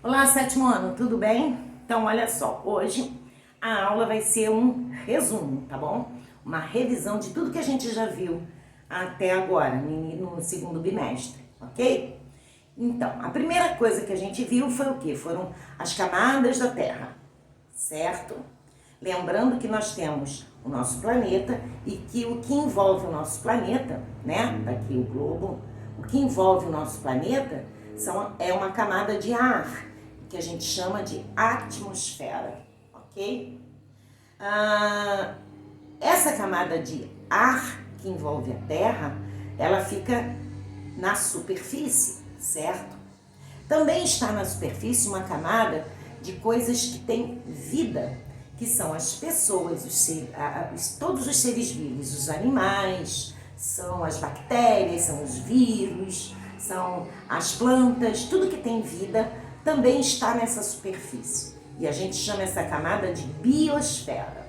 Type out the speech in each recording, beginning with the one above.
Olá, sétimo ano, tudo bem? Então, olha só, hoje a aula vai ser um resumo, tá bom? Uma revisão de tudo que a gente já viu até agora, no segundo bimestre, ok? Então, a primeira coisa que a gente viu foi o quê? Foram as camadas da Terra, certo? Lembrando que nós temos o nosso planeta e que o que envolve o nosso planeta, né? Daqui o globo, o que envolve o nosso planeta é uma camada de ar, que a gente chama de atmosfera, ok? Essa camada de ar que envolve a Terra, ela fica na superfície, certo? Também está na superfície uma camada de coisas que têm vida, que são as pessoas, todos os seres vivos, os animais, são as bactérias, são os vírus, são as plantas, tudo que tem vida também está nessa superfície. E a gente chama essa camada de biosfera.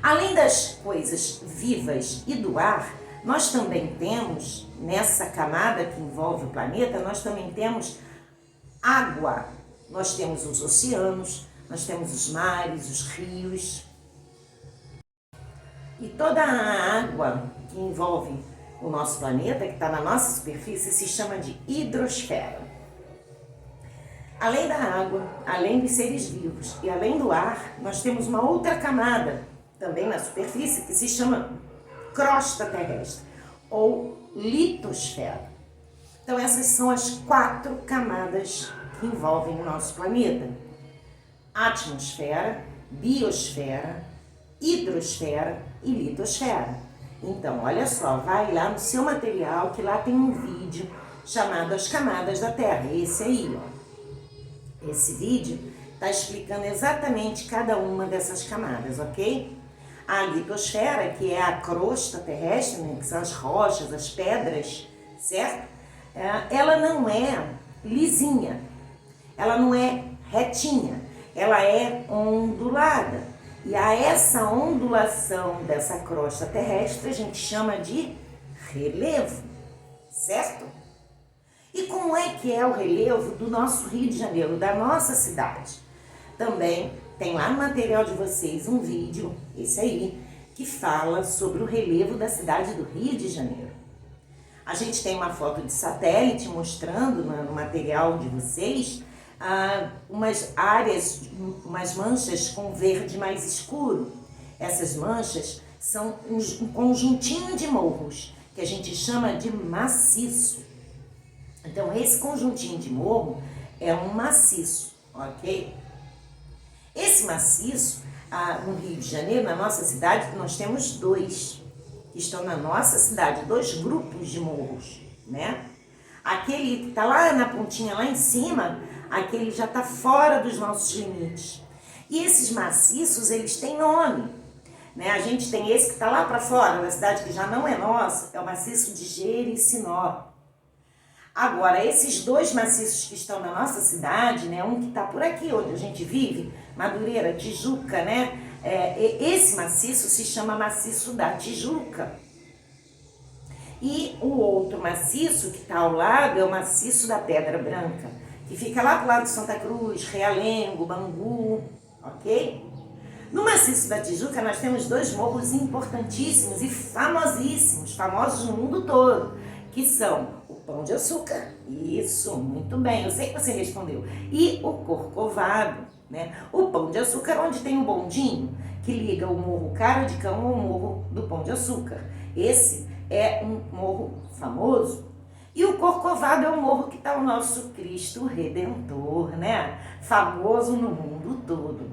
Além das coisas vivas e do ar, nós também temos, nessa camada que envolve o planeta, nós também temos água. Nós temos os oceanos, nós temos os mares, os rios. E toda a água que envolve o nosso planeta, que está na nossa superfície, se chama de hidrosfera. Além da água, além dos seres vivos e além do ar, nós temos uma outra camada, também na superfície, que se chama crosta terrestre, ou litosfera. Então essas são as 4 camadas que envolvem o nosso planeta: atmosfera, biosfera, hidrosfera e litosfera. Então, olha só, vai lá no seu material, que lá tem um vídeo chamado As Camadas da Terra, esse aí, ó. Esse vídeo está explicando exatamente cada uma dessas camadas, ok? A litosfera, que é a crosta terrestre, né, que são as rochas, as pedras, certo? Ela não é lisinha, ela não é retinha, ela é ondulada. E a essa ondulação dessa crosta terrestre a gente chama de relevo, certo? E como é que é o relevo do nosso Rio de Janeiro, da nossa cidade? Também tem lá no material de vocês um vídeo, esse aí, que fala sobre o relevo da cidade do Rio de Janeiro. A gente tem uma foto de satélite mostrando no material de vocês umas áreas, umas manchas com verde mais escuro. Essas manchas são um conjuntinho de morros, que a gente chama de maciço. Então, esse conjuntinho de morro é um maciço, ok? Esse maciço, no Rio de Janeiro, na nossa cidade, nós temos 2 que estão na nossa cidade, 2 grupos de morros, né? Aquele que está lá na pontinha, lá em cima, aquele já está fora dos nossos limites. E esses maciços, eles têm nome, né? A gente tem esse que está lá para fora, na cidade que já não é nossa, é o maciço de Jericinó. Agora, esses 2 maciços que estão na nossa cidade, né? Um que está por aqui, onde a gente vive, Madureira, Tijuca, né? Esse maciço se chama maciço da Tijuca. E o outro maciço que está ao lado é o maciço da Pedra Branca, que fica lá pro lado de Santa Cruz, Realengo, Bangu, ok? No maciço da Tijuca nós temos 2 morros importantíssimos e famosíssimos, famosos no mundo todo, que são o Pão de Açúcar, isso, muito bem, eu sei que você respondeu, e o Corcovado, né? O Pão de Açúcar, onde tem o bondinho que liga o Morro Cara de Cão ao Morro do Pão de Açúcar. Esse é um morro famoso. E o Corcovado é o morro que está o nosso Cristo Redentor, né? Famoso no mundo todo.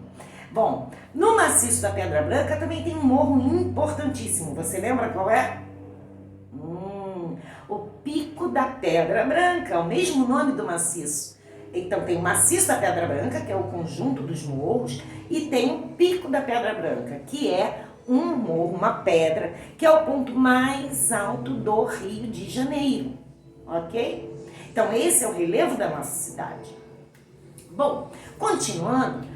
Bom, no maciço da Pedra Branca também tem um morro importantíssimo. Você lembra qual é? O Pico da Pedra Branca, é o mesmo nome do maciço. Então tem o maciço da Pedra Branca, que é o conjunto dos morros, e tem o Pico da Pedra Branca, que é um morro, uma pedra, que é o ponto mais alto do Rio de Janeiro, ok? Então esse é o relevo da nossa cidade. Bom, continuando,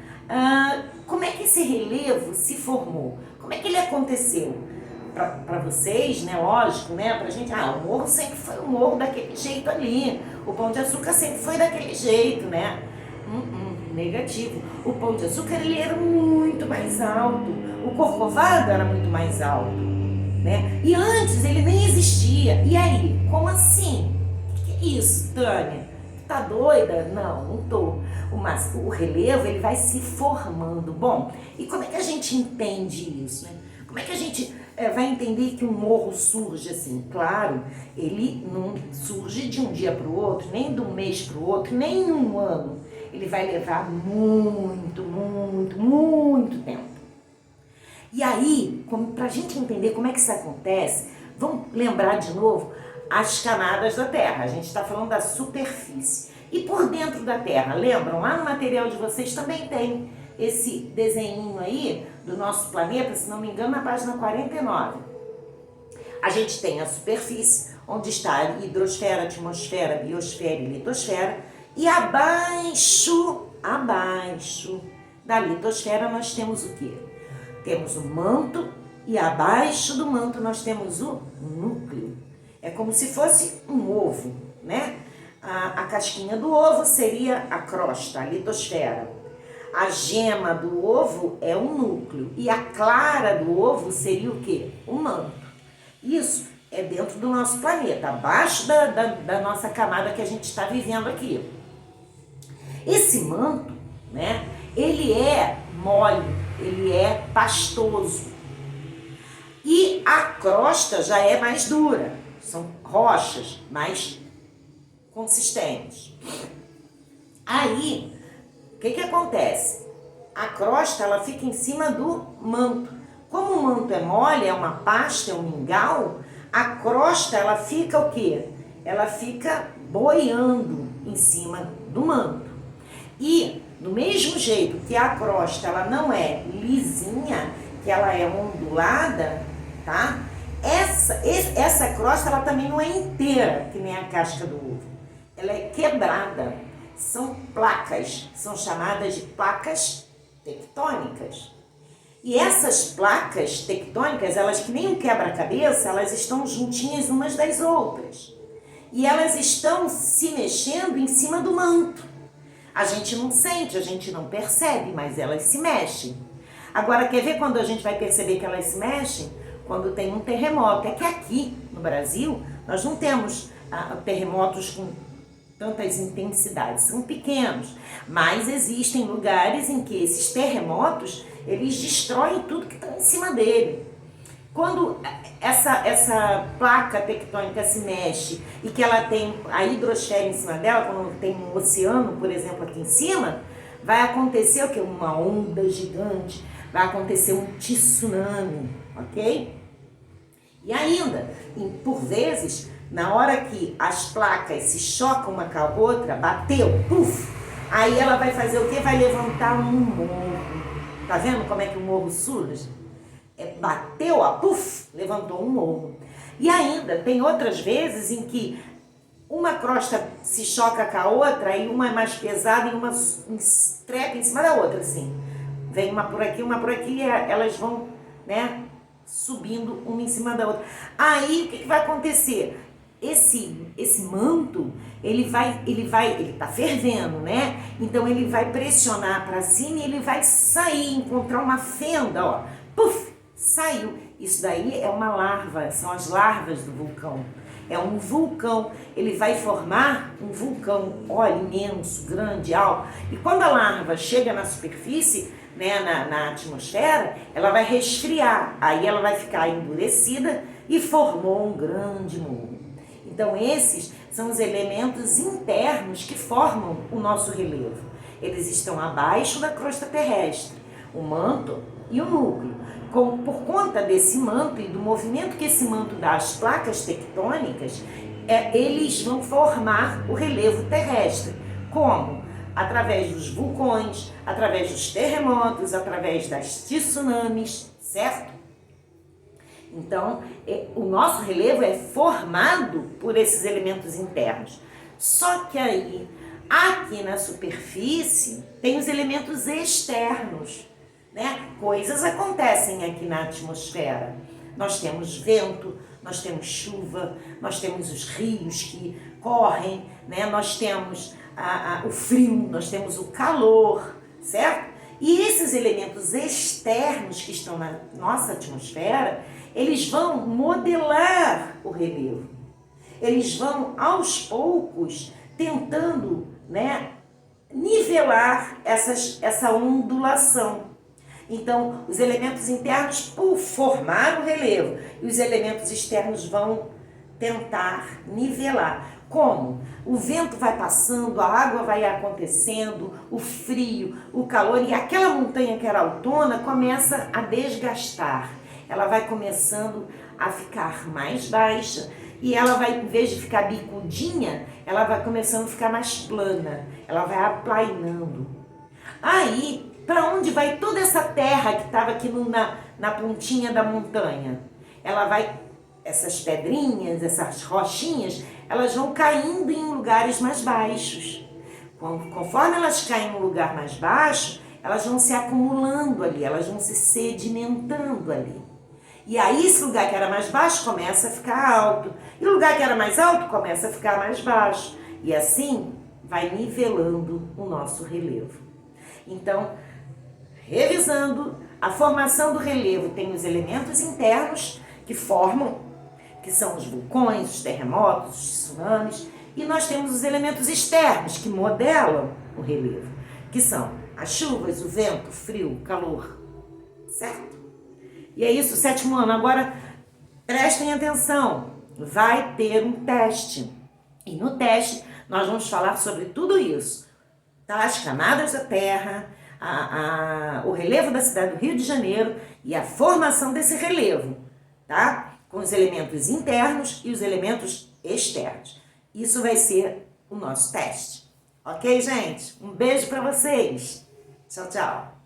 como é que esse relevo se formou? Como é que ele aconteceu? para vocês, né, lógico, né, pra gente, o morro sempre foi o morro daquele jeito ali, o Pão de Açúcar sempre foi daquele jeito, né? Negativo. O Pão de Açúcar, ele era muito mais alto, o Corcovado era muito mais alto, né? E antes ele nem existia. E aí, como assim? O que é isso, Tânia? Tá doida? Não, não tô. Mas o relevo, ele vai se formando. Bom, e como é que a gente entende isso, né? Como é que a gente vai entender que um morro surge assim? Claro, ele não surge de um dia para o outro, nem de um mês para o outro, nem um ano. Ele vai levar muito, muito, muito tempo. E aí, para a gente entender como é que isso acontece, vamos lembrar de novo as camadas da Terra. A gente está falando da superfície. E por dentro da Terra, lembram? Lá no material de vocês também tem esse desenhinho aí do nosso planeta, se não me engano, na página 49. A gente tem a superfície, onde está a hidrosfera, atmosfera, biosfera e litosfera. E abaixo da litosfera nós temos o quê? Temos o manto e abaixo do manto nós temos o núcleo. É como se fosse um ovo, né? A casquinha do ovo seria a crosta, a litosfera. A gema do ovo é o núcleo e a clara do ovo seria o quê? O manto. Isso é dentro do nosso planeta, abaixo da nossa camada que a gente está vivendo aqui. Esse manto, né, ele é mole, ele é pastoso. E a crosta já é mais dura, são rochas mais consistentes. Aí, o que acontece? A crosta, ela fica em cima do manto. Como o manto é mole, é uma pasta, é um mingau, a crosta, ela fica o quê? Ela fica boiando em cima do manto. E, do mesmo jeito que a crosta, ela não é lisinha, que ela é ondulada, tá? Essa crosta, ela também não é inteira, que nem a casca do ovo. Ela é quebrada. São placas, são chamadas de placas tectônicas. E essas placas tectônicas, elas que nem um quebra-cabeça, elas estão juntinhas umas das outras. E elas estão se mexendo em cima do manto. A gente não sente, a gente não percebe, mas elas se mexem. Agora, quer ver quando a gente vai perceber que elas se mexem? Quando tem um terremoto. É que aqui no Brasil, nós não temos terremotos com tantas intensidades, são pequenos, mas existem lugares em que esses terremotos, eles destroem tudo que está em cima dele. Quando essa placa tectônica se mexe e que ela tem a hidrosfera em cima dela, quando tem um oceano, por exemplo, aqui em cima, vai acontecer o quê? Uma onda gigante, vai acontecer um tsunami, ok? E ainda, por vezes, na hora que as placas se chocam uma com a outra, bateu, puf, aí ela vai fazer o quê? Vai levantar um morro. Tá vendo como é que o morro surge? Bateu, puf, levantou um morro. E ainda, tem outras vezes em que uma crosta se choca com a outra e uma é mais pesada e uma trepa em cima da outra, assim. Vem uma por aqui e elas vão, né, subindo uma em cima da outra. Aí, o que vai acontecer? Esse manto, ele tá fervendo, né? Então, ele vai pressionar para cima e ele vai sair, encontrar uma fenda, ó. Puf, saiu. Isso daí é uma larva, são as larvas do vulcão. É um vulcão, ele vai formar um vulcão, olha, imenso, grande, alto. E quando a larva chega na superfície, né, na atmosfera, ela vai resfriar. Aí ela vai ficar endurecida e formou um grande morro. Então, esses são os elementos internos que formam o nosso relevo. Eles estão abaixo da crosta terrestre, o manto e o núcleo. Por conta desse manto e do movimento que esse manto dá às placas tectônicas, eles vão formar o relevo terrestre. Como? Através dos vulcões, através dos terremotos, através das tsunamis, certo? Então, o nosso relevo é formado por esses elementos internos. Só que aí, aqui na superfície, tem os elementos externos, né? Coisas acontecem aqui na atmosfera. nós temos vento, nós temos chuva, nós temos os rios que correm, né? Nós temos o frio, nós temos o calor, certo? E esses elementos externos que estão na nossa atmosfera, eles vão modelar o relevo. Eles vão, aos poucos, tentando, né, nivelar essa ondulação. Então, os elementos internos, por formar o relevo, e os elementos externos vão tentar nivelar. Como? O vento vai passando, a água vai acontecendo, o frio, o calor, e aquela montanha que era altona começa a desgastar. Ela vai começando a ficar mais baixa e ela vai, em vez de ficar bicudinha, ela vai começando a ficar mais plana, ela vai aplainando. Aí, para onde vai toda essa terra que estava aqui na pontinha da montanha? Ela vai, essas pedrinhas, essas rochinhas, elas vão caindo em lugares mais baixos. Conforme elas caem em um lugar mais baixo, elas vão se acumulando ali, elas vão se sedimentando ali. E aí esse lugar que era mais baixo começa a ficar alto. E o lugar que era mais alto começa a ficar mais baixo. E assim vai nivelando o nosso relevo. Então, revisando, a formação do relevo tem os elementos internos que formam, que são os vulcões, os terremotos, os tsunamis. E nós temos os elementos externos que modelam o relevo, que são as chuvas, o vento, o frio, o calor. Certo? E é isso, 7º ano. Agora, prestem atenção, vai ter um teste. E no teste, nós vamos falar sobre tudo isso. Tá? As camadas da Terra, o relevo da cidade do Rio de Janeiro e a formação desse relevo, tá? Com os elementos internos e os elementos externos. Isso vai ser o nosso teste. Ok, gente? Um beijo para vocês. Tchau, tchau.